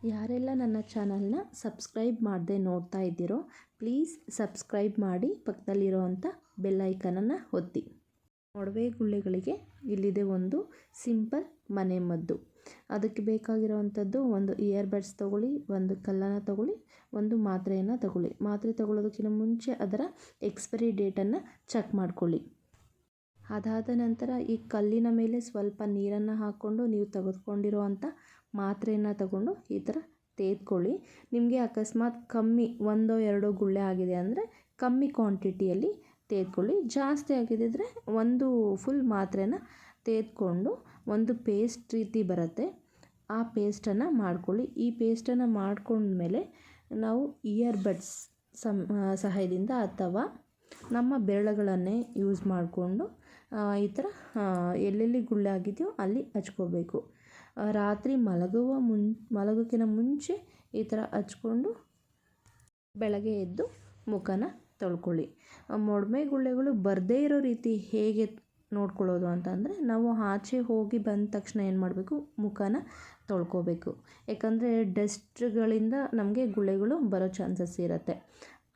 ಯಾರೆಲ್ಲ ನನ್ನ ಚಾನಲ್ನ ಸಬ್ಸ್ಕ್ರೈಬ್ ಮಾಡದೆ ನೋಡ್ತಾ ಇದ್ದೀರೋ ಪ್ಲೀಸ್ ಸಬ್ಸ್ಕ್ರೈಬ್ ಮಾಡಿ ಪಕ್ಕದಲ್ಲಿರೋ ಅಂಥ ಬೆಲ್ ಐಕನನ್ನು ಒತ್ತಿ. ಮೊಡವೆ ಗುಳ್ಳೆಗಳಿಗೆ ಇಲ್ಲಿದೆ ಒಂದು ಸಿಂಪಲ್ ಮನೆ ಮದ್ದು. ಅದಕ್ಕೆ ಬೇಕಾಗಿರೋವಂಥದ್ದು ಒಂದು ಇಯರ್ಬಡ್ಸ್ ತೊಗೊಳ್ಳಿ, ಒಂದು ಕಲ್ಲನ್ನು ತೊಗೊಳ್ಳಿ, ಒಂದು ಮಾತ್ರೆಯನ್ನು ತೊಗೊಳ್ಳಿ. ಮಾತ್ರೆ ತೊಗೊಳ್ಳೋದಕ್ಕಿಂತ ಮುಂಚೆ ಅದರ ಎಕ್ಸ್ಪೈರಿ ಡೇಟನ್ನು ಚೆಕ್ ಮಾಡ್ಕೊಳ್ಳಿ. ಅದಾದ ನಂತರ ಈ ಕಲ್ಲಿನ ಮೇಲೆ ಸ್ವಲ್ಪ ನೀರನ್ನು ಹಾಕ್ಕೊಂಡು ನೀವು ತೆಗೆದುಕೊಂಡಿರೋ ಅಂಥ ಮಾತ್ರೆಯನ್ನು ತಗೊಂಡು ಈ ಥರ ತೇದ್ಕೊಳ್ಳಿ. ನಿಮಗೆ ಅಕಸ್ಮಾತ್ ಕಮ್ಮಿ ಒಂದೋ ಎರಡೋ ಗುಳ್ಳೆ ಆಗಿದೆ ಅಂದರೆ ಕಮ್ಮಿ ಕ್ವಾಂಟಿಟಿಯಲ್ಲಿ ತೇದ್ಕೊಳ್ಳಿ. ಜಾಸ್ತಿ ಆಗಿದ್ದರೆ ಒಂದು ಫುಲ್ ಮಾತ್ರೆನ ತೇದ್ಕೊಂಡು ಒಂದು ಪೇಸ್ಟ್ ರೀತಿ ಬರುತ್ತೆ, ಆ ಪೇಸ್ಟನ್ನು ಮಾಡ್ಕೊಳ್ಳಿ. ಈ ಪೇಸ್ಟನ್ನು ಮಾಡ್ಕೊಂಡ್ಮೇಲೆ ನಾವು ಇಯರ್ಬಡ್ಸ್ ಸಹಾಯದಿಂದ ಅಥವಾ ನಮ್ಮ ಬೆರಳುಗಳನ್ನೇ ಯೂಸ್ ಮಾಡಿಕೊಂಡು ಈ ಥರ ಎಲ್ಲೆಲ್ಲಿ ಗುಳ್ಳೆ ಆಗಿದೆಯೋ ಅಲ್ಲಿ ಹಚ್ಕೋಬೇಕು. ರಾತ್ರಿ ಮಲಗೋಕ್ಕಿಂತ ಮುಂಚೆ ಈ ಥರ ಹಚ್ಕೊಂಡು ಬೆಳಗ್ಗೆ ಎದ್ದು ಮುಖನ ತೊಳ್ಕೊಳ್ಳಿ. ಮೊಡವೆ ಗುಳ್ಳೆಗಳು ಬರದೇ ಇರೋ ರೀತಿ ಹೇಗೆ ನೋಡ್ಕೊಳ್ಳೋದು ಅಂತಂದರೆ, ನಾವು ಆಚೆ ಹೋಗಿ ಬಂದ ತಕ್ಷಣ ಏನು ಮಾಡಬೇಕು, ಮುಖನ ತೊಳ್ಕೊಬೇಕು. ಯಾಕಂದರೆ ಡಸ್ಟ್ಗಳಿಂದ ನಮಗೆ ಗುಳ್ಳೆಗಳು ಬರೋ ಚಾನ್ಸಸ್ ಇರುತ್ತೆ.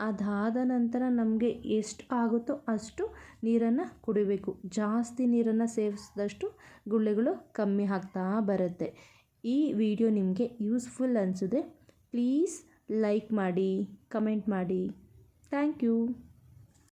ಅದಾದ ನಂತರ ನಮಗೆ ಎಷ್ಟು ಆಗುತ್ತೋ ಅಷ್ಟು ನೀರನ್ನು ಕುಡಿಬೇಕು. ಜಾಸ್ತಿ ನೀರನ್ನು ಸೇವಿಸಿದಷ್ಟು ಗುಳ್ಳೆಗಳು ಕಮ್ಮಿ ಆಗ್ತಾ ಬರುತ್ತೆ. ಈ ವಿಡಿಯೋ ನಿಮಗೆ ಯೂಸ್ಫುಲ್ ಅನಿಸಿದ್ರೆ ಪ್ಲೀಸ್ ಲೈಕ್ ಮಾಡಿ, ಕಮೆಂಟ್ ಮಾಡಿ. Thank you.